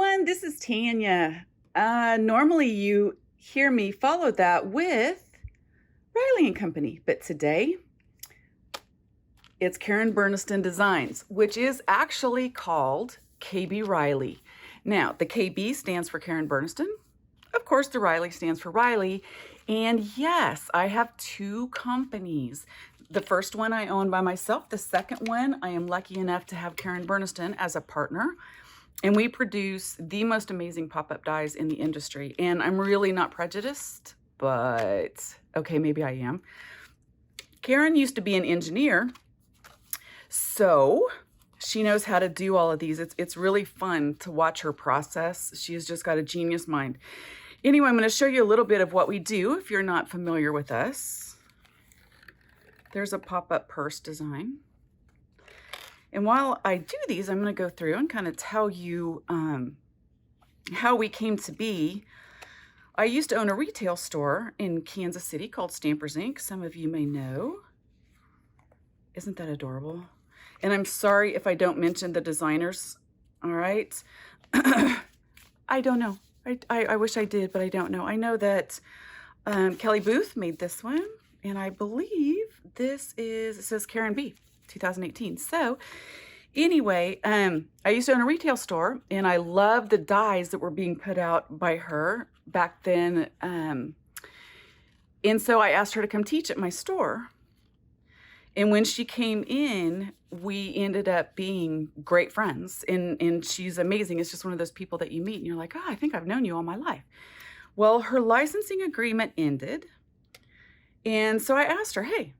everyone, this is Tanya. Normally you hear me follow that with Riley and Company, but today it's Karen Burniston Designs, which is actually called KB Riley. Now, the KB stands for Karen Burniston. Of course, the Riley stands for Riley. And yes, I have two companies. The first one I own by myself. The second one, I am lucky enough to have Karen Burniston as a partner. And we produce the most amazing pop-up dies in the industry. And I'm really not prejudiced, but okay, maybe I am. Karen used to be an engineer, so she knows how to do all of these. It's really fun to watch her process. She has just got a genius mind. Anyway, I'm going to show you a little bit of what we do if you're not familiar with us. There's a pop-up purse design. And while I do these, I'm going to go through and kind of tell you how we came to be. I used to own a retail store in Kansas City called Stampers Inc. Some of you may know. Isn't that adorable? And I'm sorry if I don't mention the designers, all right? I don't know. I wish I did, but I don't know. I know that Kelly Booth made this one, and I believe this is, it says Karen B. 2018. So anyway, I used to own a retail store, and I loved the dies that were being put out by her back then. And so I asked her to come teach at my store. And when she came in, we ended up being great friends, and she's amazing. It's just one of those people that you meet and you're like, oh, I think I've known you all my life. Well, her licensing agreement ended. And so I asked her, hey,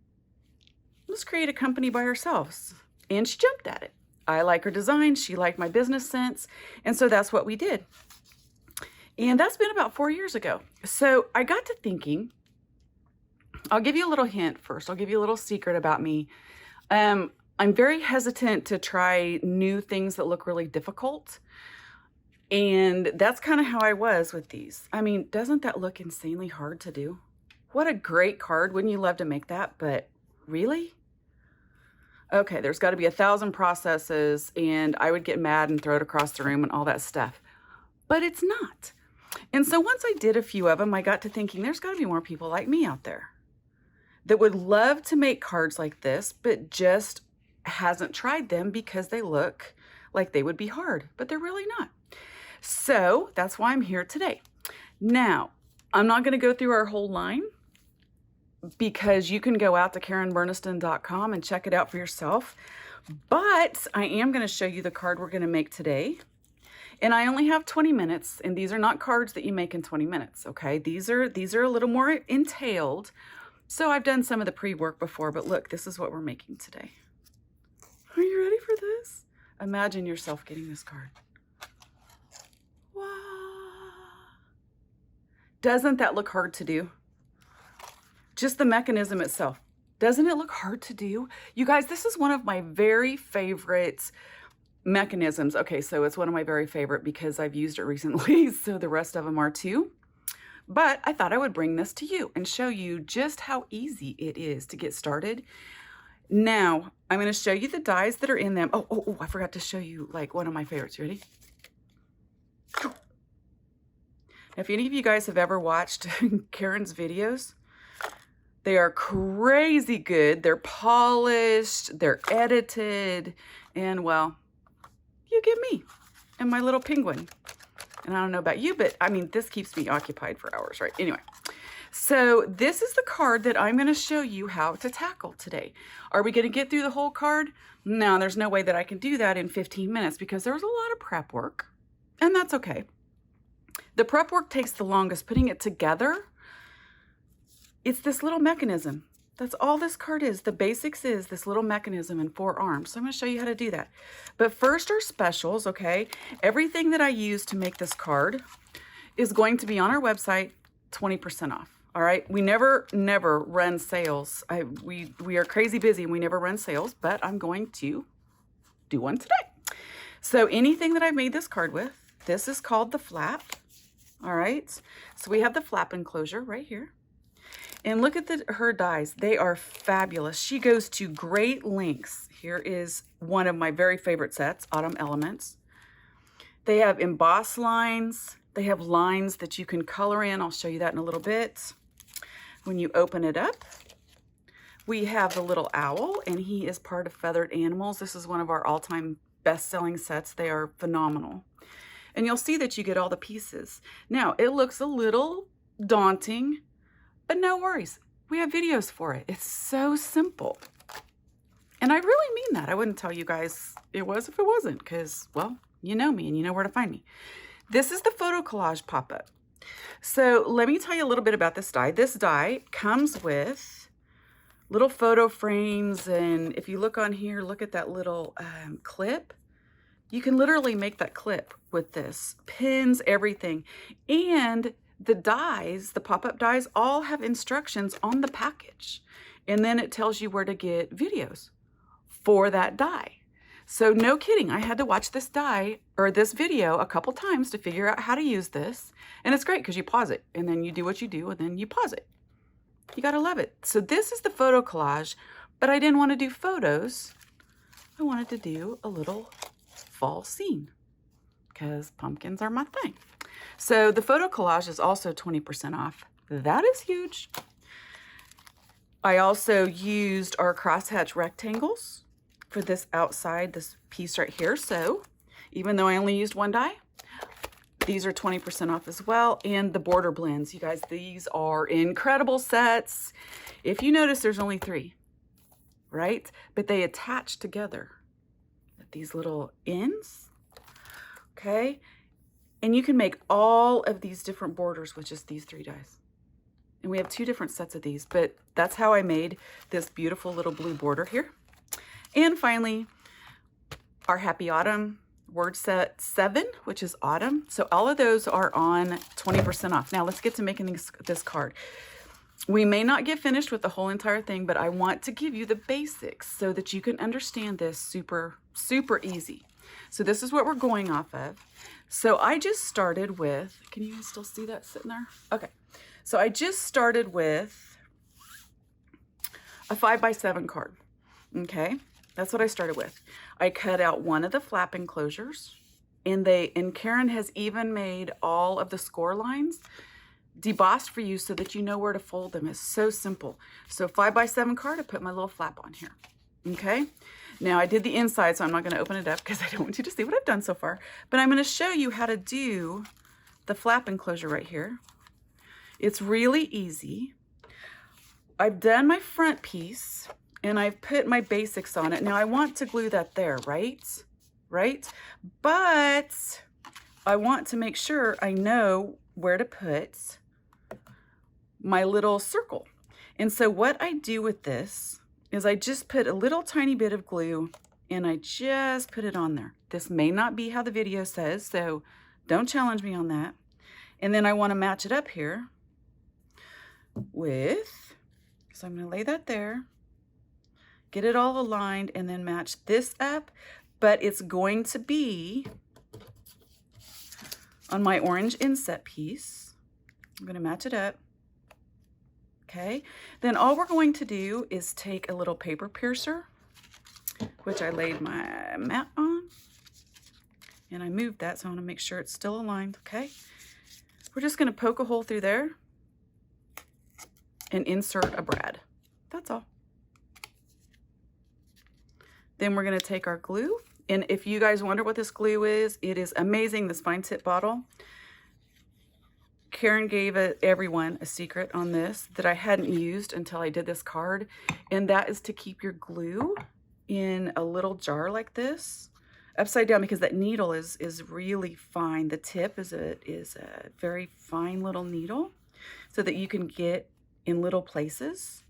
let's create a company by ourselves. And she jumped at it. I like her design. She liked my business sense. And so that's what we did. And that's been about 4 years ago. So I got to thinking, I'll give you a little hint first. I'll give you a little secret about me. I'm very hesitant to try new things that look really difficult. And that's kind of how I was with these. I mean, doesn't that look insanely hard to do? What a great card. Wouldn't you love to make that? But really? Okay, there's got to be 1,000 processes, and I would get mad and throw it across the room and all that stuff. But it's not. And so once I did a few of them, I got to thinking there's got to be more people like me out there that would love to make cards like this, but just hasn't tried them because they look like they would be hard, but they're really not. So that's why I'm here today. Now, I'm not going to go through our whole line, because you can go out to KarenBurniston.com and check it out for yourself. But I am going to show you the card we're going to make today. And I only have 20 minutes, and these are not cards that you make in 20 minutes, okay? These are a little more entailed. So I've done some of the pre-work before, but look, this is what we're making today. Are you ready for this? Imagine yourself getting this card. Wow. Doesn't that look hard to do? Just the mechanism itself. Doesn't it look hard to do? You guys, this is one of my very favorite mechanisms. Okay, so it's one of my very favorite because I've used it recently, so the rest of them are too. But I thought I would bring this to you and show you just how easy it is to get started. Now, I'm going to show you the dies that are in them. Oh, I forgot to show you like one of my favorites. You ready? Now, if any of you guys have ever watched Karen's videos, they are crazy good. They're polished, they're edited, and well, you get me and my little penguin. And I don't know about you, but I mean, this keeps me occupied for hours, right? Anyway, so this is the card that I'm going to show you how to tackle today. Are we going to get through the whole card? No, there's no way that I can do that in 15 minutes because there's a lot of prep work, and that's okay. The prep work takes the longest. Putting it together, it's this little mechanism. That's all this card is. The basics is this little mechanism and 4 arms. So I'm going to show you how to do that. But first are specials, okay? Everything that I use to make this card is going to be on our website, 20% off. All right? We never run sales. We are crazy busy and we never run sales, but I'm going to do one today. So anything that I've made this card with, this is called the flap. All right? So we have the flap enclosure right here. And look at her dies. They are fabulous. She goes to great lengths. Here is one of my very favorite sets, Autumn Elements. They have embossed lines. They have lines that you can color in. I'll show you that in a little bit. When you open it up, we have the little owl, and he is part of Feathered Animals. This is one of our all-time best-selling sets. They are phenomenal. And you'll see that you get all the pieces. Now, it looks a little daunting, but no worries. We have videos for it. It's so simple. And I really mean that. I wouldn't tell you guys it was if it wasn't, because, well, you know me and you know where to find me. This is the Photo Collage pop-up. So let me tell you a little bit about this die. This die comes with little photo frames, and if you look on here, look at that little clip. You can literally make that clip with this. Pins, everything. And the dies, the pop-up dies, all have instructions on the package. And then it tells you where to get videos for that die. So no kidding, I had to watch this die or this video a couple times to figure out how to use this. And it's great because you pause it and then you do what you do and then you pause it. You gotta love it. So this is the photo collage, but I didn't want to do photos. I wanted to do a little fall scene because pumpkins are my thing. So the photo collage is also 20% off. That is huge. I also used our Crosshatch Rectangles for this outside, this piece right here. So even though I only used one die, these are 20% off as well. And the border blends, you guys, these are incredible sets. If you notice, there's only 3, right? But they attach together at these little ends, okay? And you can make all of these different borders with just these 3 dies. And we have 2 different sets of these, but that's how I made this beautiful little blue border here. And finally, our Happy Autumn word set 7, which is autumn. So all of those are on 20% off. Now let's get to making this card. We may not get finished with the whole entire thing, but I want to give you the basics so that you can understand this super, super easy. So this is what we're going off of. So I just started with, can you still see that sitting there? Okay. So I just started with a 5x7 card. Okay. That's what I started with. I cut out one of the flap enclosures, and Karen has even made all of the score lines debossed for you so that you know where to fold them. It's so simple. So 5x7 card, I put my little flap on here. Okay. Now I did the inside, so I'm not going to open it up because I don't want you to see what I've done so far, but I'm going to show you how to do the flap enclosure right here. It's really easy. I've done my front piece and I've put my basics on it. Now I want to glue that there, right? Right? But I want to make sure I know where to put my little circle. And so what I do with this is I just put a little tiny bit of glue and I just put it on there. This may not be how the video says, so don't challenge me on that. And then I want to match it up here with, so I'm going to lay that there, get it all aligned, and then match this up, but it's going to be on my orange inset piece. I'm going to match it up. Okay, then all we're going to do is take a little paper piercer, which I laid my mat on, and I moved that, so I want to make sure it's still aligned. Okay, we're just going to poke a hole through there and insert a brad. That's all. Then we're going to take our glue, and if you guys wonder what this glue is, it is amazing, this fine tip bottle. Karen gave everyone a secret on this that I hadn't used until I did this card, and that is to keep your glue in a little jar like this, upside down, because that needle is really fine. The tip is a very fine little needle, so that you can get in little places.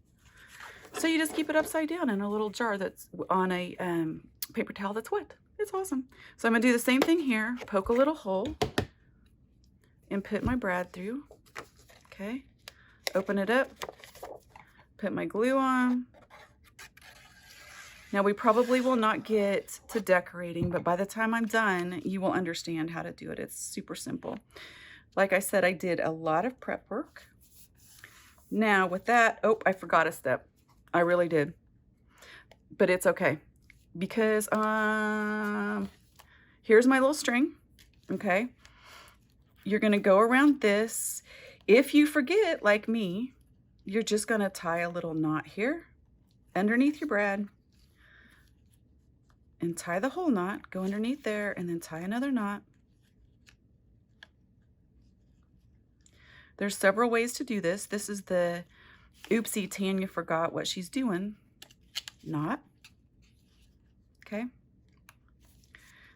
So you just keep it upside down in a little jar that's on a paper towel that's wet. It's awesome. So I'm gonna do the same thing here, poke a little hole and put my brad through. Okay, open it up, put my glue on. Now we probably will not get to decorating, but by the time I'm done, you will understand how to do it. It's super simple. Like I said, I did a lot of prep work. Now with that, oh, I forgot a step. I really did, but it's okay because here's my little string. okay? You're gonna go around this. If you forget, like me, you're just gonna tie a little knot here underneath your brad and tie the whole knot, go underneath there, and then tie another knot. There's several ways to do this. This is the oopsie, Tanya forgot what she's doing knot. Okay.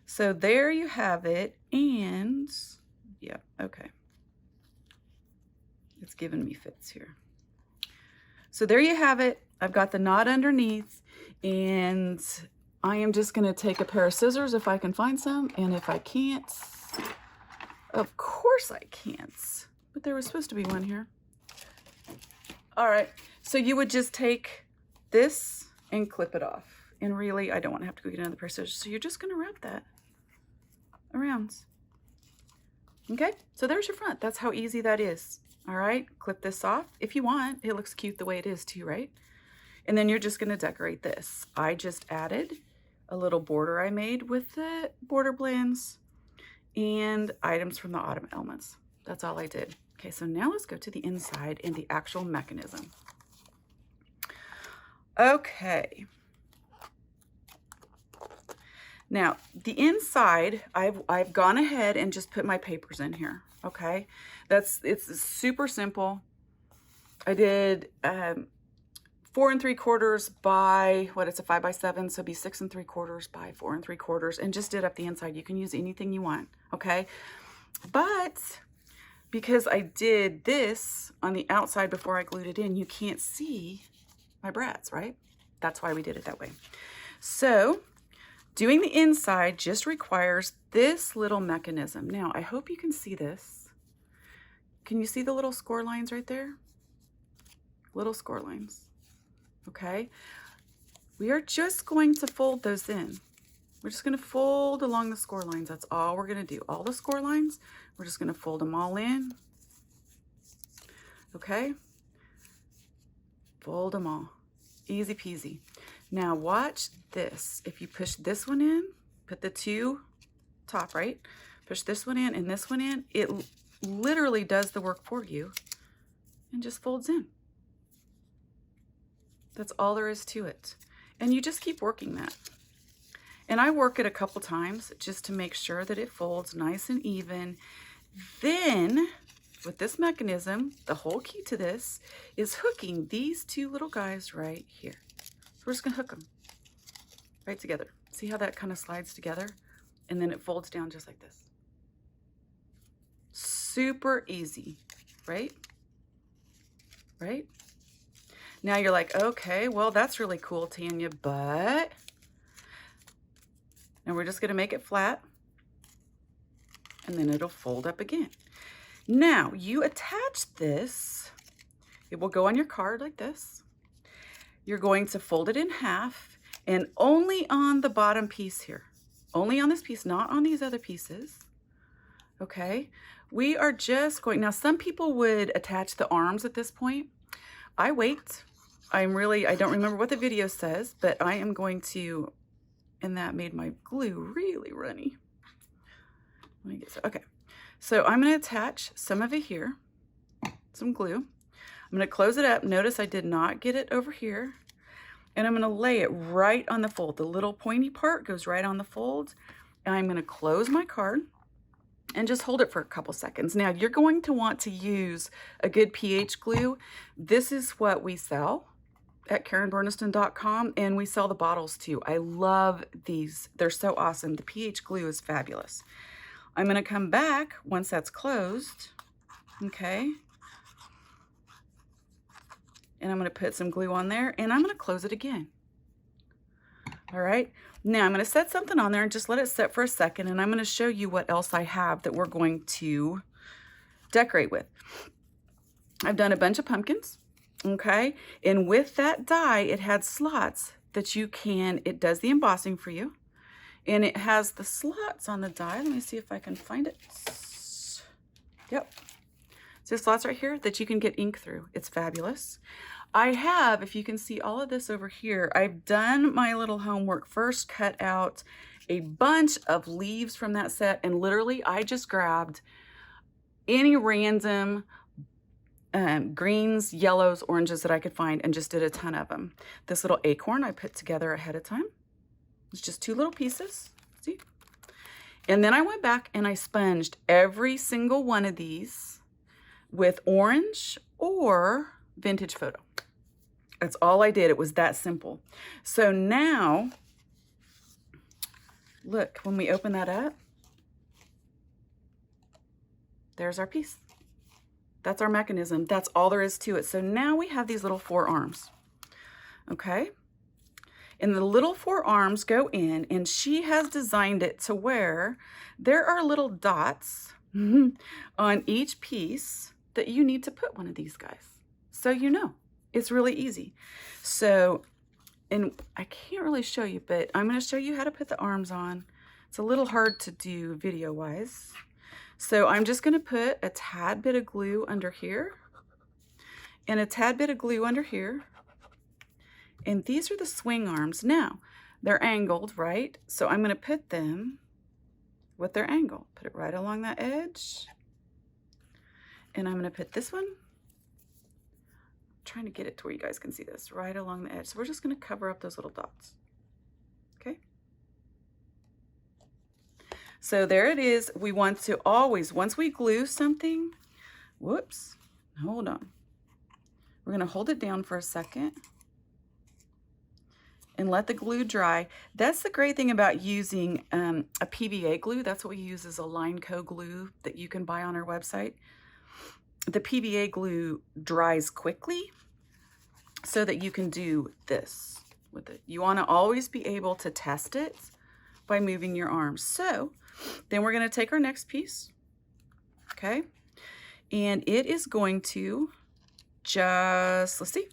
So there you have it. And yeah, okay. It's giving me fits here. So there you have it. I've got the knot underneath, and I am just going to take a pair of scissors if I can find some, and if I can't, of course I can't, but there was supposed to be one here. All right, so you would just take this and clip it off. And really, I don't want to have to go get another pair of scissors, so you're just going to wrap that around. Okay, so there's your front. That's how easy that is. All right, clip this off if you want. It looks cute the way it is too, right? And then you're just going to decorate this. I just added a little border I made with the border blends and items from the Autumn Elements. That's all I did. Okay, so now let's go to the inside and the actual mechanism. Okay. Now, the inside, I've gone ahead and just put my papers in here, okay? It's super simple. I did 4 3/4 by, it's a 5 by 7, so it'd be 6 3/4 by 4 3/4, and just did up the inside. You can use anything you want, okay? But because I did this on the outside before I glued it in, you can't see my brads, right? That's why we did it that way. So doing the inside just requires this little mechanism. Now, I hope you can see this. Can you see the little score lines right there? Little score lines, okay? We are just going to fold those in. We're just gonna fold along the score lines. That's all we're gonna do. All the score lines, we're just gonna fold them all in, okay? Fold them all, easy peasy. Now watch this. If you push this one in, put the two top, right? Push this one in and this one in, it literally does the work for you and just folds in. That's all there is to it. And you just keep working that. And I work it a couple times just to make sure that it folds nice and even. Then with this mechanism, the whole key to this is hooking these two little guys right here. So we're just gonna hook them right together. See how that kind of slides together? And then it folds down just like this. Super easy, right? Right? Now you're like, okay, well, that's really cool, Tanya, but... And we're just gonna make it flat, and then it'll fold up again. Now, you attach this, it will go on your card like this. You're going to fold it in half, and only on the bottom piece here. Only on this piece, not on these other pieces, okay? We are just going, now some people would attach the arms at this point. I wait. I don't remember what the video says, but I am going to, and that made my glue really runny. Let me get, okay. So I'm going to attach some of it here, some glue. I'm going to close it up. Notice I did not get it over here. And I'm going to lay it right on the fold. The little pointy part goes right on the fold. And I'm going to close my card and just hold it for a couple seconds. Now you're going to want to use a good pH glue. This is what we sell at KarenBurniston.com, and we sell the bottles too. I love these. They're so awesome. The pH glue is fabulous. I'm going to come back once that's closed, okay? And I'm going to put some glue on there, and I'm going to close it again. All right, now I'm going to set something on there and just let it set for a second, and I'm going to show you what else I have that we're going to decorate with. I've done a bunch of pumpkins, okay? And with that die, it had slots that you can, it does the embossing for you. And it has the slots on the die. Let me see if I can find it. Yep. So slots right here that you can get ink through. It's fabulous. I have, if you can see all of this over here, I've done my little homework. First cut out a bunch of leaves from that set, and literally I just grabbed any random greens, yellows, oranges that I could find and just did a ton of them. This little acorn I put together ahead of time. It's just 2 little pieces, see? And then I went back and I sponged every single one of these with orange or vintage photo. That's all I did. It was that simple. So now, look, when we open that up, there's our piece. That's our mechanism. That's all there is to it. So now we have these little 4 arms, okay? And the little 4 arms go in, and she has designed it to where there are little dots on each piece that you need to put one of these guys. So you know, it's really easy. So, and I can't really show you, but I'm going to show you how to put the arms on. It's a little hard to do video-wise. So I'm just going to put a tad bit of glue under here and a tad bit of glue under here. And these are the swing arms. Now, they're angled, right? So I'm going to put them with their angle. Put it right along that edge. And I'm going to put this one, I'm trying to get it to where you guys can see this, right along the edge. So we're just going to cover up those little dots. Okay? So there it is. We want to always, once we glue something, whoops, hold on. We're going to hold it down for a second and let the glue dry. That's the great thing about using a PVA glue. That's what we use, is a 𝐒𝐿𝐴𝐻 glue that you can buy on our website. The PVA glue dries quickly so that you can do this with it. You want to always be able to test it by moving your arms. So then we're going to take our next piece, okay? And it is going to just, let's see.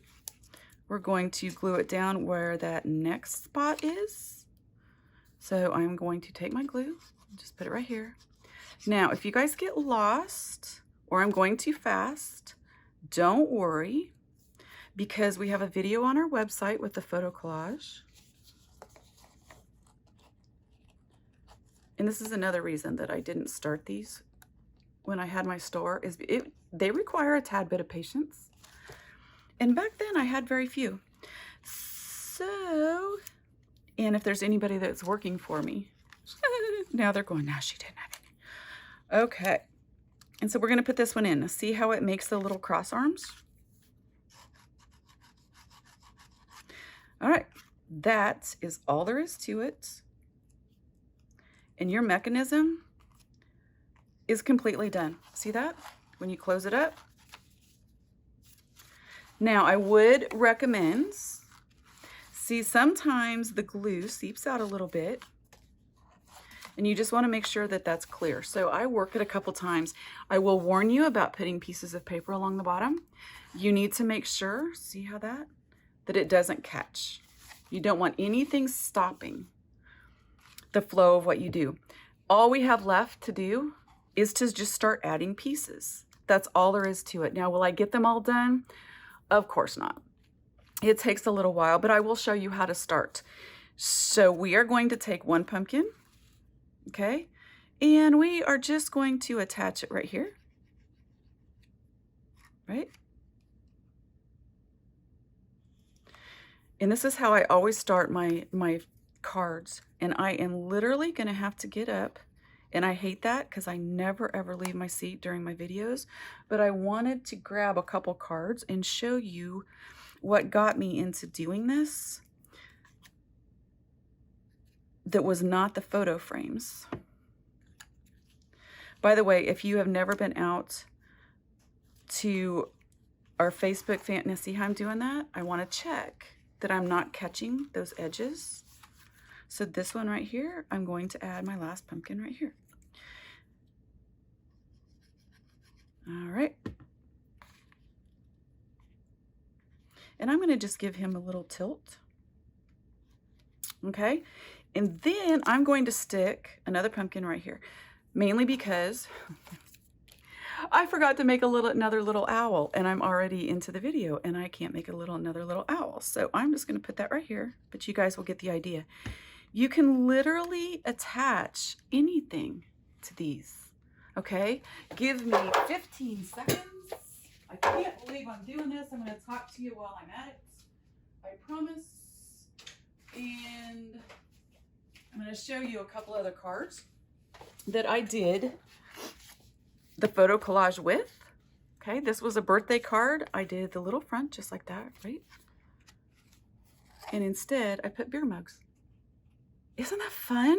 We're going to glue it down where that next spot is. So I'm going to take my glue, just put it right here. Now, if you guys get lost or I'm going too fast, don't worry, because we have a video on our website with the photo collage. And this is another reason that I didn't start these when I had my store, is they require a tad bit of patience. And back then I had very few. So, and if there's anybody that's working for me, now they're going, no, she didn't have any. Okay. And so we're going to put this one in. See how it makes the little cross arms? All right. That is all there is to it. And your mechanism is completely done. See that? When you close it up. Now, I would recommend, see, sometimes the glue seeps out a little bit, and you just want to make sure that that's clear. So I work it a couple times. I will warn you about putting pieces of paper along the bottom. You need to make sure, see how that it doesn't catch. You don't want anything stopping the flow of what you do. All we have left to do is to just start adding pieces. That's all there is to it. Now, will I get them all done? Of course not. It takes a little while, but I will show you how to start. So we are going to take one pumpkin, okay? And we are just going to attach it right here, right? And this is how I always start my cards. And I am literally going to have to get up. And I hate that because I never ever leave my seat during my videos. But I wanted to grab a couple cards and show you what got me into doing this. That was not the photo frames. By the way, if you have never been out to our Facebook fan, now see how I'm doing that? I want to check that I'm not catching those edges. So this one right here, I'm going to add my last pumpkin right here. All right. And I'm going to just give him a little tilt. Okay. And then I'm going to stick another pumpkin right here, mainly because I forgot to make another little owl, and I'm already into the video and I can't make another little owl. So I'm just going to put that right here, but you guys will get the idea. You can literally attach anything to these. Okay, give me 15 seconds. I can't believe I'm doing this. I'm going to talk to you while I'm at it. I promise. And I'm going to show you a couple other cards that I did the photo collage with. Okay, this was a birthday card. I did the little front just like that, right? And instead, I put beer mugs. Isn't that fun?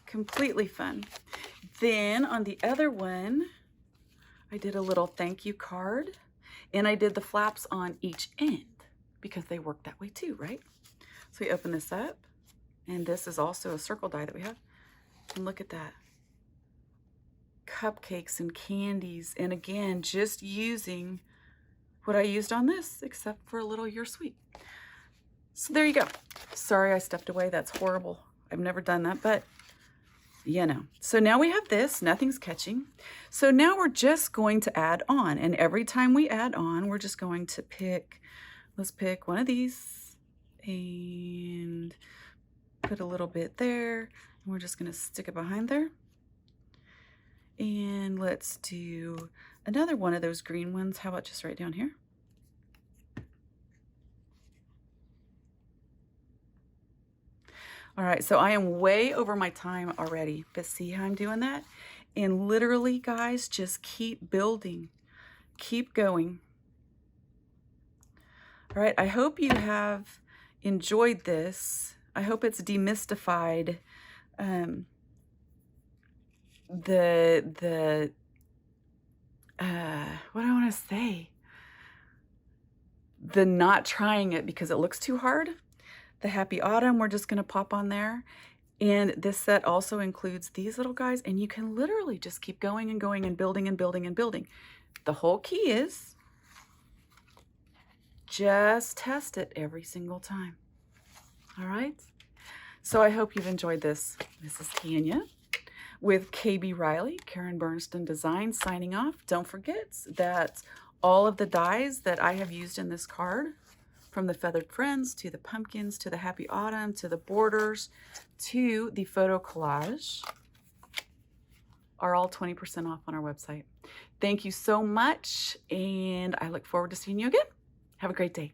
Completely fun. Then on the other one, I did a little thank you card, and I did the flaps on each end because they work that way too, right? So we open this up, and this is also a circle die that we have. And look at that. Cupcakes and candies, and again, just using what I used on this, except for a little You're Sweet. So there you go. Sorry I stepped away. That's horrible. I've never done that, but you know. So now we have this, nothing's catching. So now we're just going to add on, and every time we add on, we're just going to pick, let's pick one of these and put a little bit there, and we're just going to stick it behind there. And let's do another one of those green ones. How about just right down here? All right, so I am way over my time already, but see how I'm doing that? And literally, guys, just keep building, keep going. All right, I hope you have enjoyed this. I hope it's demystified what do I want to say? The not trying it because it looks too hard. The Happy Autumn, we're just going to pop on there. And this set also includes these little guys, and you can literally just keep going and going and building and building and building. The whole key is just test it every single time. All right? So I hope you've enjoyed this. This is Tanya with KB Riley, Karen Burniston Design, signing off. Don't forget that all of the dies that I have used in this card, from the Feathered Friends to the pumpkins to the Happy Autumn to the borders to the photo collage, are all 20% off on our website. Thank you so much, and I look forward to seeing you again. Have a great day.